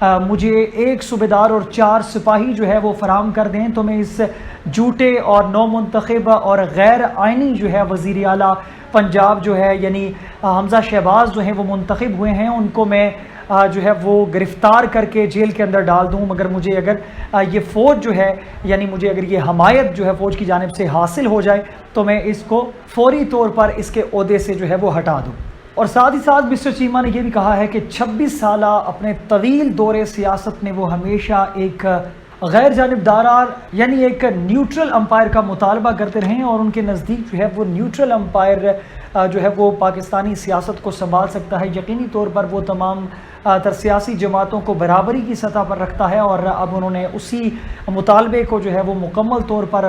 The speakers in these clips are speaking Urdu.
مجھے 1 صوبیدار اور 4 سپاہی جو ہے وہ فراہم کر دیں تو میں اس جھوٹے اور نو منتخب اور غیر آئینی جو ہے وزیر اعلیٰ پنجاب جو ہے یعنی حمزہ شہباز جو ہیں وہ منتخب ہوئے ہیں، ان کو میں جو ہے وہ گرفتار کر کے جیل کے اندر ڈال دوں، مگر مجھے اگر یہ فوج جو ہے یعنی مجھے اگر یہ حمایت جو ہے فوج کی جانب سے حاصل ہو جائے تو میں اس کو فوری طور پر اس کے عہدے سے جو ہے وہ ہٹا دوں۔ اور ساتھ ہی ساتھ مسٹر چیمہ نے یہ بھی کہا ہے کہ 26 سالہ اپنے طویل دور سیاست میں وہ ہمیشہ ایک غیر جانبدار یعنی ایک نیوٹرل امپائر کا مطالبہ کرتے رہیں، اور ان کے نزدیک جو ہے وہ نیوٹرل امپائر جو ہے وہ پاکستانی سیاست کو سنبھال سکتا ہے۔ یقینی طور پر وہ تمام تر سیاسی جماعتوں کو برابری کی سطح پر رکھتا ہے، اور اب انہوں نے اسی مطالبے کو جو ہے وہ مکمل طور پر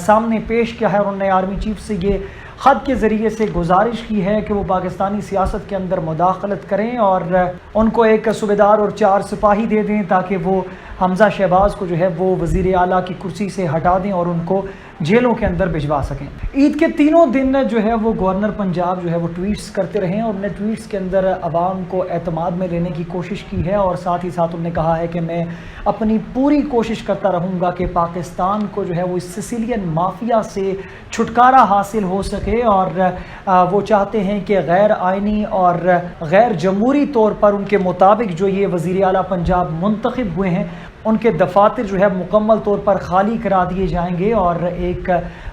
سامنے پیش کیا ہے، اور انہوں نے آرمی چیف سے یہ خط کے ذریعے سے گزارش کی ہے کہ وہ پاکستانی سیاست کے اندر مداخلت کریں اور ان کو 1 صوبیدار اور 4 سپاہی دے دیں تاکہ وہ حمزہ شہباز کو جو ہے وہ وزیر اعلیٰ کی کرسی سے ہٹا دیں اور ان کو جیلوں کے اندر بھجوا سکیں۔ عید کے تینوں دن جو ہے وہ گورنر پنجاب جو ہے وہ ٹویٹس کرتے رہے، اور انہوں نے ٹویٹس کے اندر عوام کو اعتماد میں لینے کی کوشش کی ہے، اور ساتھ ہی ساتھ انہوں نے کہا ہے کہ میں اپنی پوری کوشش کرتا رہوں گا کہ پاکستان کو جو ہے وہ اس سسیلین مافیا سے چھٹکارا حاصل ہو سکے، اور وہ چاہتے ہیں کہ غیر آئینی اور غیر جمہوری طور پر ان کے مطابق جو یہ وزیر اعلیٰ پنجاب منتخب ہوئے ہیں ان کے دفاتر جو ہے مکمل طور پر خالی کرا دیے جائیں گے، اور ایک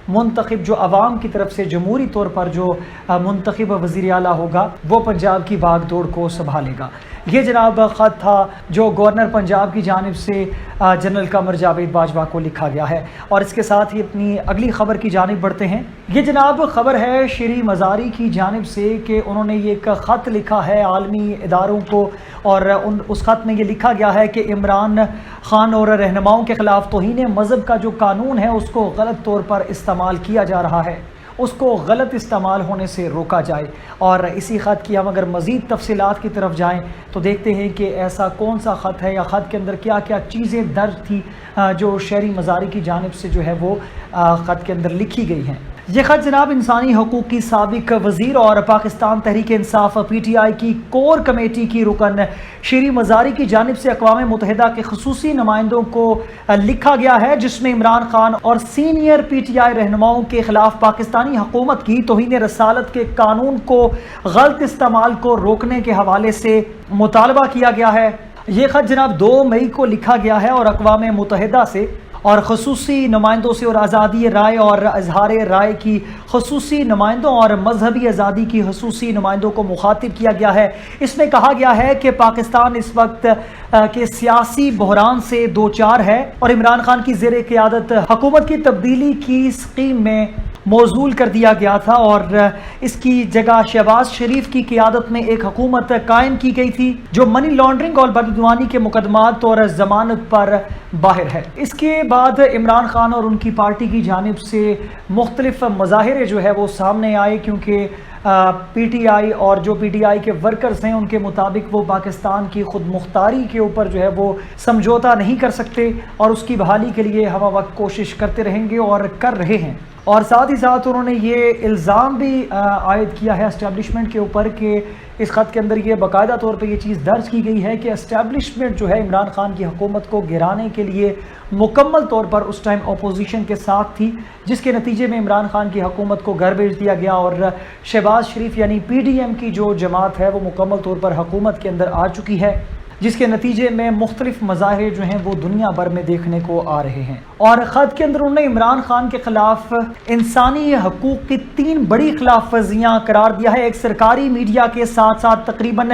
منتخب جو عوام کی طرف سے جمہوری طور پر جو منتخب وزیر اعلیٰ ہوگا وہ پنجاب کی بھاگ دوڑ کو سنبھالے گا۔ یہ جناب خط تھا جو گورنر پنجاب کی جانب سے جنرل قمر جاوید باجوہ کو لکھا گیا ہے، اور اس کے ساتھ ہی اپنی اگلی خبر کی جانب بڑھتے ہیں۔ یہ جناب خبر ہے شری مزاری کی جانب سے کہ انہوں نے یہ ایک خط لکھا ہے عالمی اداروں کو، اور اس خط میں یہ لکھا گیا ہے کہ عمران خان اور رہنماؤں کے خلاف توہین مذہب کا جو قانون ہے اس کو غلط طور پر استعمال کیا جا رہا ہے، اس کو غلط استعمال ہونے سے روکا جائے۔ اور اسی خط کی ہم اگر مزید تفصیلات کی طرف جائیں تو دیکھتے ہیں کہ ایسا کون سا خط ہے یا خط کے اندر کیا کیا چیزیں درج تھی جو شہری مزاری کی جانب سے جو ہے وہ خط کے اندر لکھی گئی ہیں۔ یہ خط جناب انسانی حقوق کی سابق وزیر اور Pakistan Tehreek Insaf P T I کی کور کمیٹی کی رکن شری مزاری کی جانب سے اقوام متحدہ کے خصوصی نمائندوں کو لکھا گیا ہے، جس میں عمران خان اور سینئر پی ٹی آئی رہنماؤں کے خلاف پاکستانی حکومت کی توہین رسالت کے قانون کو غلط استعمال کو روکنے کے حوالے سے مطالبہ کیا گیا ہے۔ یہ خط جناب 2 مئی کو لکھا گیا ہے اور اقوام متحدہ سے اور خصوصی نمائندوں سے اور آزادی رائے اور اظہار رائے کی خصوصی نمائندوں اور مذہبی آزادی کی خصوصی نمائندوں کو مخاطب کیا گیا ہے۔ اس میں کہا گیا ہے کہ پاکستان اس وقت کے سیاسی بحران سے دوچار ہے اور عمران خان کی زیر قیادت حکومت کی تبدیلی کی اسکیم میں موصول کر دیا گیا تھا، اور اس کی جگہ شہباز شریف کی قیادت میں ایک حکومت قائم کی گئی تھی جو منی لانڈرنگ اور بدعنوانی کے مقدمات اور ضمانت پر باہر ہے۔ اس کے بعد عمران خان اور ان کی پارٹی کی جانب سے مختلف مظاہرے جو ہے وہ سامنے آئے، کیونکہ پی ٹی آئی اور جو پی ٹی آئی کے ورکرز ہیں ان کے مطابق وہ پاکستان کی خود مختاری کے اوپر جو ہے وہ سمجھوتا نہیں کر سکتے، اور اس کی بحالی کے لیے ہمہ وقت کوشش کرتے رہیں گے اور کر رہے ہیں۔ اور ساتھ ہی ساتھ انہوں نے یہ الزام بھی عائد کیا ہے اسٹیبلشمنٹ کے اوپر کہ اس خط کے اندر یہ باقاعدہ طور پہ یہ چیز درج کی گئی ہے کہ اسٹیبلشمنٹ جو ہے عمران خان کی حکومت کو گرانے کے لیے مکمل طور پر اس ٹائم اپوزیشن کے ساتھ تھی، جس کے نتیجے میں عمران خان کی حکومت کو گھر بھیج دیا گیا، اور شہباز شریف یعنی پی ڈی ایم کی جو جماعت ہے وہ مکمل طور پر حکومت کے اندر آ چکی ہے، جس کے نتیجے میں مختلف مظاہرے جو ہیں وہ دنیا بھر میں دیکھنے کو آ رہے ہیں۔ اور خط کے اندر انہوں نے عمران خان کے خلاف انسانی حقوق کی 3 بڑی خلاف ورزیاں قرار دیا ہے۔ ایک سرکاری میڈیا کے ساتھ ساتھ تقریباً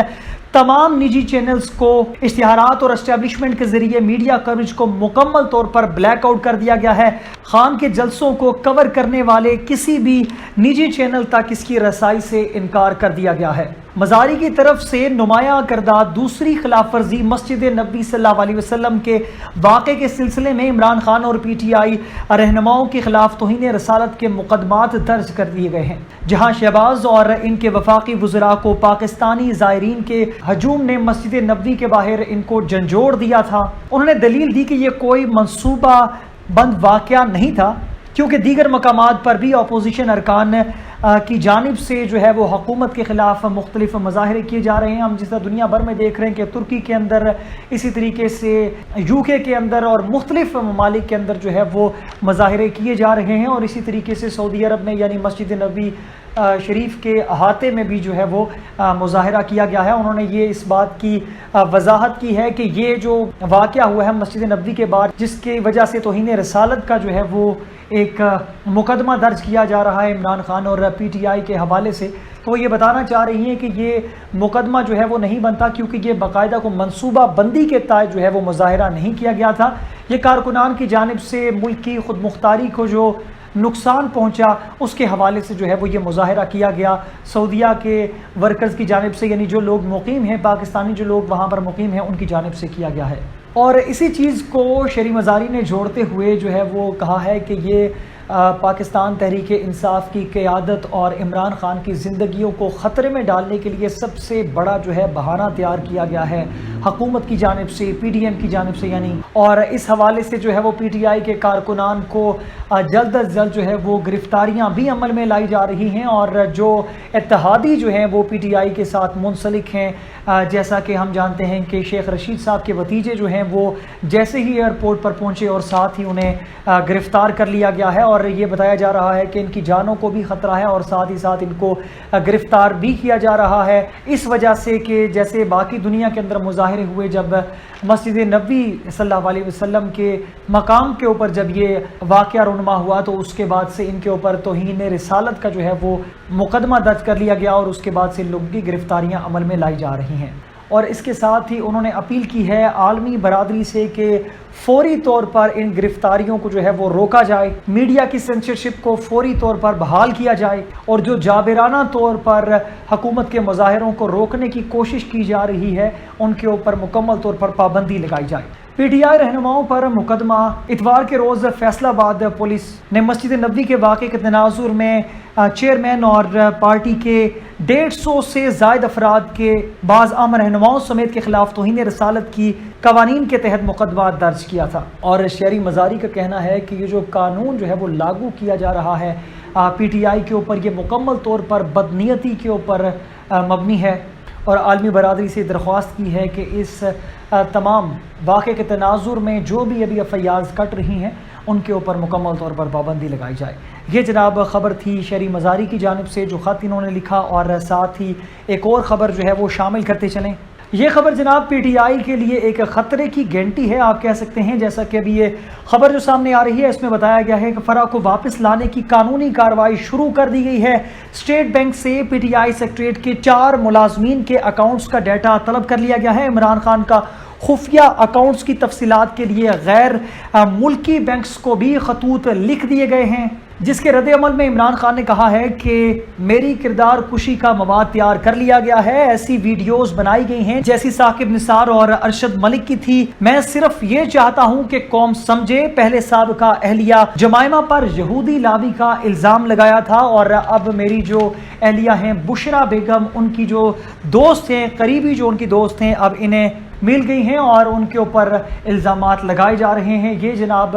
تمام نجی چینلز کو اشتہارات اور اسٹیبلشمنٹ کے ذریعے میڈیا کوریج کو مکمل طور پر بلیک آؤٹ کر دیا گیا ہے۔ خان کے جلسوں کو کور کرنے والے کسی بھی نجی چینل تک اس کی رسائی سے انکار کر دیا گیا ہے۔ مزاری کی طرف سے نمایاں کردہ دوسری خلاف ورزی مسجد نبی صلی اللہ علیہ وسلم کے واقعے کے سلسلے میں عمران خان اور پی ٹی آئی رہنماؤں کے خلاف توہین رسالت کے مقدمات درج کر دیے گئے ہیں، جہاں شہباز اور ان کے وفاقی وزراء کو پاکستانی زائرین کے ہجوم نے مسجد نبوی کے باہر ان کو جھنجھوڑ دیا تھا۔ انہوں نے دلیل دی کہ یہ کوئی منصوبہ بند واقعہ نہیں تھا، کیونکہ دیگر مقامات پر بھی اپوزیشن ارکان کی جانب سے جو ہے وہ حکومت کے خلاف مختلف مظاہرے کیے جا رہے ہیں. ہم جس طرح دنیا بھر میں دیکھ رہے ہیں کہ ترکی کے اندر, اسی طریقے سے UK کے اندر اور مختلف ممالک کے اندر جو ہے وہ مظاہرے کیے جا رہے ہیں, اور اسی طریقے سے سعودی عرب میں یعنی مسجد نبوی شریف کے احاطے میں بھی جو ہے وہ مظاہرہ کیا گیا ہے. انہوں نے یہ اس بات کی وضاحت کی ہے کہ یہ جو واقعہ ہوا ہے مسجد نبوی کے بعد, جس کی وجہ سے توہین رسالت کا جو ہے وہ ایک مقدمہ درج کیا جا رہا ہے عمران خان اور PTI کے حوالے سے, تو وہ یہ بتانا چاہ رہی ہیں کہ یہ مقدمہ جو ہے وہ نہیں بنتا, کیونکہ یہ باقاعدہ کو منصوبہ بندی کے تحت جو ہے وہ مظاہرہ نہیں کیا گیا تھا. یہ کارکنان کی جانب سے ملک کی خود مختاری کو جو نقصان پہنچا اس کے حوالے سے جو ہے وہ یہ مظاہرہ کیا گیا سعودیہ کے ورکرز کی جانب سے, یعنی جو لوگ مقیم ہیں, پاکستانی جو لوگ وہاں پر مقیم ہیں, ان کی جانب سے کیا گیا ہے. اور اسی چیز کو شہری مزاری نے جوڑتے ہوئے جو ہے وہ کہا ہے کہ یہ پاکستان تحریک انصاف کی قیادت اور عمران خان کی زندگیوں کو خطرے میں ڈالنے کے لیے سب سے بڑا جو ہے بہانہ تیار کیا گیا ہے حکومت کی جانب سے, PDM کی جانب سے یعنی, اور اس حوالے سے جو ہے وہ PTI کے کارکنان کو جلد از جلد جو ہے وہ گرفتاریاں بھی عمل میں لائی جا رہی ہیں, اور جو اتحادی جو ہیں وہ PTI کے ساتھ منسلک ہیں, جیسا کہ ہم جانتے ہیں کہ شیخ رشید صاحب کے بھتیجے جو ہیں وہ جیسے ہی ایئرپورٹ پر پہنچے اور ساتھ ہی انہیں گرفتار کر لیا گیا ہے, اور یہ بتایا جا رہا ہے کہ ان کی جانوں کو بھی خطرہ ہے, اور ساتھ ہی ساتھ ان کو گرفتار بھی کیا جا رہا ہے اس وجہ سے کہ جیسے باقی دنیا کے اندر مظاہرے ہوئے جب مسجد نبوی صلی اللہ علیہ وسلم کے مقام کے اوپر جب یہ واقعہ رونما ہوا, تو اس کے بعد سے ان کے اوپر توہین رسالت کا جو ہے وہ مقدمہ درج کر لیا گیا, اور اس کے بعد سے لوگوں کی گرفتاریاں عمل میں لائی جا رہی ہیں. اور اس کے ساتھ ہی انہوں نے اپیل کی ہے عالمی برادری سے کہ فوری طور پر ان گرفتاریوں کو جو ہے وہ روکا جائے, میڈیا کی سینسرشپ کو فوری طور پر بحال کیا جائے, اور جو جابرانہ طور پر حکومت کے مظاہروں کو روکنے کی کوشش کی جا رہی ہے ان کے اوپر مکمل طور پر پابندی لگائی جائے. PTI رہنماؤں پر مقدمہ. اتوار کے روز فیصل آباد پولیس نے مسجد نبوی کے واقعے کے تناظر میں چیئرمین اور پارٹی کے 150 سے زائد افراد کے بعض اہم رہنماؤں سمیت کے خلاف توہین رسالت کی قوانین کے تحت مقدمہ درج کیا تھا. اور شہری مزاری کا کہنا ہے کہ یہ جو قانون جو ہے وہ لاگو کیا جا رہا ہے PTI کے اوپر, یہ مکمل طور پر بدنیتی کے اوپر مبنی ہے, اور عالمی برادری سے درخواست کی ہے کہ اس تمام واقعے کے تناظر میں جو بھی ابھی FIRs کٹ رہی ہیں ان کے اوپر مکمل طور پر پابندی لگائی جائے. یہ جناب خبر تھی شہری مزاری کی جانب سے جو خط انہوں نے لکھا, اور ساتھ ہی ایک اور خبر جو ہے وہ شامل کرتے چلیں. یہ خبر جناب PTI کے لیے ایک خطرے کی گھنٹی ہے آپ کہہ سکتے ہیں, جیسا کہ ابھی یہ خبر جو سامنے آ رہی ہے اس میں بتایا گیا ہے کہ فرح کو واپس لانے کی قانونی کارروائی شروع کر دی گئی ہے. اسٹیٹ بینک سے PTI سیکریٹریٹ کے 4 ملازمین کے اکاؤنٹس کا ڈیٹا طلب کر لیا گیا ہے. عمران خان کا خفیہ اکاؤنٹس کی تفصیلات کے لیے غیر ملکی بینکس کو بھی خطوط لکھ دیے گئے ہیں, جس کے رد عمل میں عمران خان نے کہا ہے کہ میری کردار کشی کا مواد تیار کر لیا گیا ہے, ایسی ویڈیوز بنائی گئی ہیں جیسی ثاقب نثار اور ارشد ملک کی تھی. میں صرف یہ چاہتا ہوں کہ قوم سمجھے, پہلے سابقہ اہلیہ جمائمہ پر یہودی لاوی کا الزام لگایا تھا, اور اب میری جو اہلیہ ہیں بشرا بیگم, ان کی جو دوست ہیں, قریبی جو ان کی دوست ہیں, اب انہیں مل گئی ہیں اور ان کے اوپر الزامات لگائے جا رہے ہیں. یہ جناب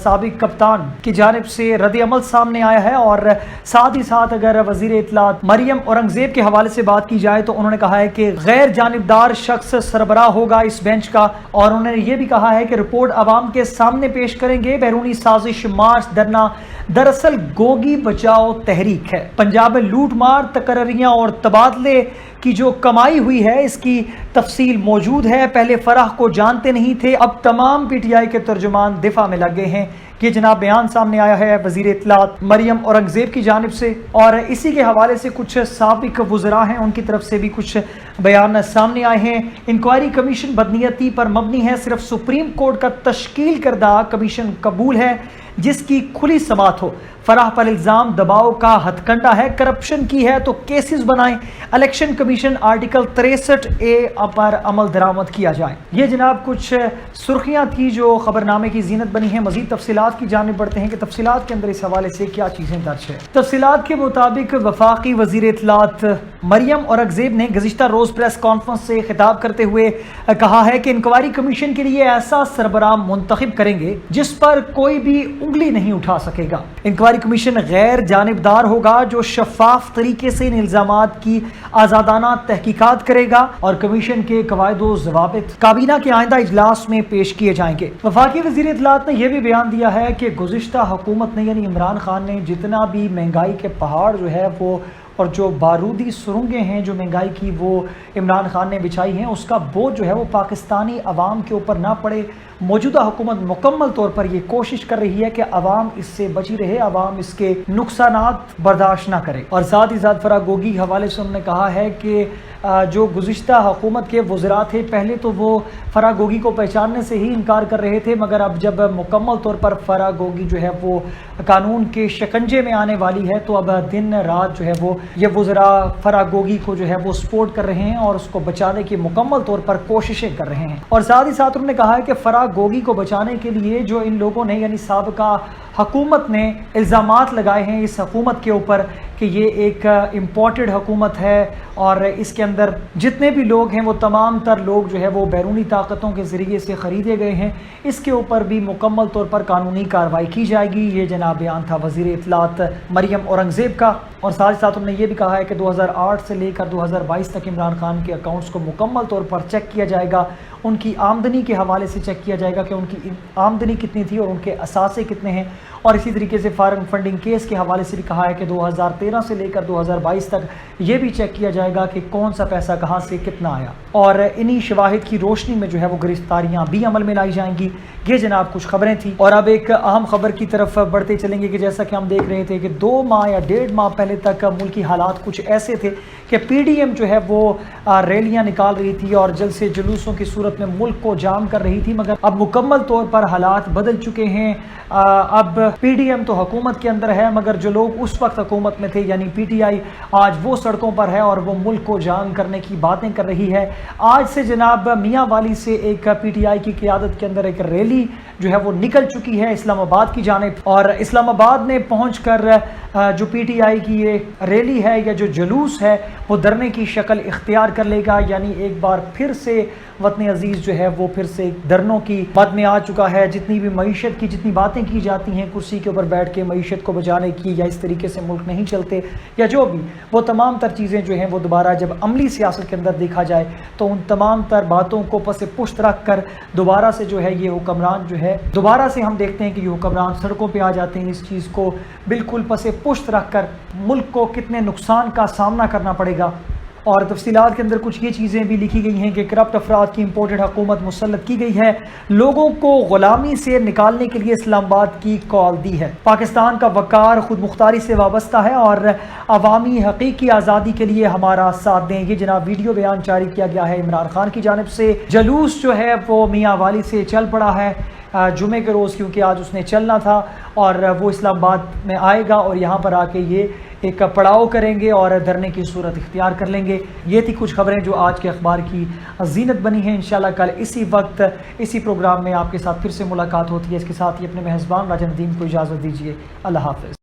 سابق کپتان کی جانب سے رد عمل سامنے آیا ہے. اور ساتھ ہی ساتھ اگر وزیر اطلاعات مریم اورنگزیب کے حوالے سے بات کی جائے تو انہوں نے کہا ہے کہ غیر جانبدار شخص سربراہ ہوگا اس بینچ کا, اور انہوں نے یہ بھی کہا ہے کہ رپورٹ عوام کے سامنے پیش کریں گے. بیرونی سازش مارچ دھرنا دراصل گوگی بچاؤ تحریک ہے. پنجاب میں لوٹ مار, تقرریاں اور تبادلے کی جو کمائی ہوئی ہے اس کی تفصیل موجود ہے. پہلے فرح کو جانتے نہیں تھے, اب تمام PTI کے ترجمان دفاع میں لگ گئے ہیں. یہ جناب بیان سامنے آیا ہے وزیر اطلاعات مریم اورنگزیب کی جانب سے, اور اسی کے حوالے سے کچھ سابق وزراء ہیں ان کی طرف سے بھی کچھ بیان سامنے آئے ہیں. انکوائری کمیشن بدنیتی پر مبنی ہے, صرف سپریم کورٹ کا تشکیل کردہ کمیشن قبول ہے جس کی کھلی سماعت ہو. فرح پر الزام دباؤ کا ہتھ کنڈا ہے, کرپشن کی ہے تو کیسز بنائیں. الیکشن کمیشن آرٹیکل 63A پر عمل درآمد کیا جائے. یہ جناب کچھ سرخیاں تھی جو خبرنامے کی زینت بنی ہیں. مزید تفصیلات کی جانب بڑھتے ہیں کہ تفصیلات کے اندر اس حوالے سے کیا چیزیں درج ہے. تفصیلات کے مطابق وفاقی وزیر اطلاعات مریم اورنگزیب نے گزشتہ روز پریس کانفرنس سے خطاب کرتے ہوئے کہا ہے کہ انکوائری کمیشن کے لیے ایسا سربراہ منتخب کریں گے جس پر کوئی بھی انگلی نہیں اٹھا سکے گا۔ انکوائری کمیشن غیر جانبدار ہوگا جو شفاف طریقے سے ان الزامات کی آزادانہ تحقیقات کرے گا اور کمیشن کے قواعد و ضوابط کابینہ کے آئندہ اجلاس میں پیش کیے جائیں گے۔ وفاقی وزیر اطلاعات نے یہ بھی بیان دیا ہے کہ گزشتہ حکومت نے یعنی عمران خان نے جتنا بھی مہنگائی کے پہاڑ جو ہے وہ اور جو بارودی سرنگیں ہیں جو مہنگائی کی وہ عمران خان نے بچھائی ہیں اس کا بوجھ جو ہے وہ پاکستانی عوام کے اوپر نہ پڑے۔ موجودہ حکومت مکمل طور پر یہ کوشش کر رہی ہے کہ عوام اس سے بچی رہے، عوام اس کے نقصانات برداشت نہ کرے۔ اور ساتھ ہی ساتھ فراغ گوگی کے حوالے سے انہوں نے کہا ہے کہ جو گزشتہ حکومت کے وزراء تھے پہلے تو وہ فراغ گوگی کو پہچاننے سے ہی انکار کر رہے تھے، مگر اب جب مکمل طور پر فراغ گوگی جو ہے وہ قانون کے شکنجے میں آنے والی ہے تو اب دن رات جو ہے وہ یہ وزراء فراغ گوگی کو جو ہے وہ سپورٹ کر رہے ہیں اور اس کو بچانے کی مکمل طور پر کوششیں کر رہے ہیں۔ اور ساتھ ہی ساتھ انہوں نے کہا ہے کہ فراغ گوگی کو بچانے کے لیے جو ان لوگوں نے یعنی سابقہ حکومت نے الزامات لگائے ہیں اس حکومت کے اوپر کہ یہ ایک امپورٹڈ حکومت ہے اور اس کے اندر جتنے بھی لوگ ہیں وہ تمام تر لوگ جو ہے وہ بیرونی طاقتوں کے ذریعے سے خریدے گئے ہیں، اس کے اوپر بھی مکمل طور پر قانونی کارروائی کی جائے گی۔ یہ جناب بیان تھا وزیر اطلاعات مریم اورنگزیب کا۔ اور ساتھ ہی ساتھ انہوں نے یہ بھی کہا ہے کہ 2008 سے لے کر 2022 تک عمران خان کے اکاؤنٹس کو مکمل طور پر چیک کیا جائے گا، ان کی آمدنی کے حوالے سے چیک کیا جائے گا کہ ان کی آمدنی کتنی تھی اور ان کے اثاثے کتنے ہیں۔ اور اسی طریقے سے فارغ فنڈنگ کیس کے حوالے سے بھی کہا ہے کہ 2013 سے لے کر 2022 تک یہ بھی چیک کیا جائے گا کہ کون سا پیسہ کہاں سے کتنا آیا، اور انہی شواہد کی روشنی میں جو ہے وہ گرفتاریاں بھی عمل میں لائی جائیں گی۔ یہ جناب کچھ خبریں تھیں، اور اب ایک اہم خبر کی طرف بڑھتے چلیں گے کہ جیسا کہ ہم دیکھ رہے تھے کہ 2 ماہ یا 1.5 ماہ پہلے تک ملکی حالات کچھ ایسے تھے کہ پی ڈی ایم جو ہے وہ ریلیاں نکال رہی تھی اور جلسے جلوسوں کی صورت میں ملک کو جام کر رہی تھی، مگر اب مکمل طور پر حالات بدل چکے ہیں۔ اب پی ڈی ایم تو حکومت کے اندر ہے، مگر جو لوگ اس وقت حکومت میں تھے یعنی پی ٹی آئی آج وہ سڑکوں پر ہے اور وہ ملک کو جام کرنے کی باتیں کر رہی ہے۔ آج سے جناب میاں والی سے ایک پی ٹی آئی کی قیادت کے اندر ایک ریلی جو ہے وہ نکل چکی ہے اسلام آباد کی جانب، اور اسلام آباد میں پہنچ کر جو پی ٹی آئی کی یہ ریلی ہے یا جو جلوس ہے وہ دھرنے کی شکل اختیار کر لے گا، یعنی ایک بار پھر سے وطن عزیز جو ہے وہ پھر سے دھرنوں کی بات میں آ چکا ہے۔ جتنی بھی معیشت کی جتنی باتیں کی جاتی ہیں کرسی کے اوپر بیٹھ کے معیشت کو بچانے کی یا اس طریقے سے ملک نہیں چلتے یا جو بھی، وہ تمام تر چیزیں جو ہیں وہ دوبارہ جب عملی سیاست کے اندر دیکھا جائے تو ان تمام تر باتوں کو پس پشت رکھ کر دوبارہ سے جو ہے یہ حکمران جو ہے دوبارہ سے ہم دیکھتے ہیں کہ یہ حکمران سڑکوں پہ آ جاتے ہیں۔ اس چیز کو بالکل پس پشت رکھ کر ملک کو کتنے نقصان کا سامنا کرنا پڑے گا، اور تفصیلات کے اندر کچھ یہ چیزیں بھی لکھی گئی ہیں کہ کرپٹ افراد کی امپورٹڈ حکومت مسلط کی گئی ہے، لوگوں کو غلامی سے نکالنے کے لیے اسلام آباد کی کال دی ہے۔ پاکستان کا وقار خود مختاری سے وابستہ ہے اور عوامی حقیقی آزادی کے لیے ہمارا ساتھ دیں۔ یہ جناب ویڈیو بیان جاری کیا گیا ہے عمران خان کی جانب سے۔ جلوس جو ہے وہ میاں والی سے چل پڑا ہے جمعے کے روز، کیونکہ آج اس نے چلنا تھا، اور وہ اسلام آباد میں آئے گا اور یہاں پر آ کے یہ ایک پڑاؤ کریں گے اور دھرنے کی صورت اختیار کر لیں گے۔ یہ تھی کچھ خبریں جو آج کے اخبار کی زینت بنی ہیں۔ انشاءاللہ کل اسی وقت اسی پروگرام میں آپ کے ساتھ پھر سے ملاقات ہوتی ہے۔ اس کے ساتھ ہی اپنے میزبان راجہ ندیم کو اجازت دیجیے۔ اللہ حافظ۔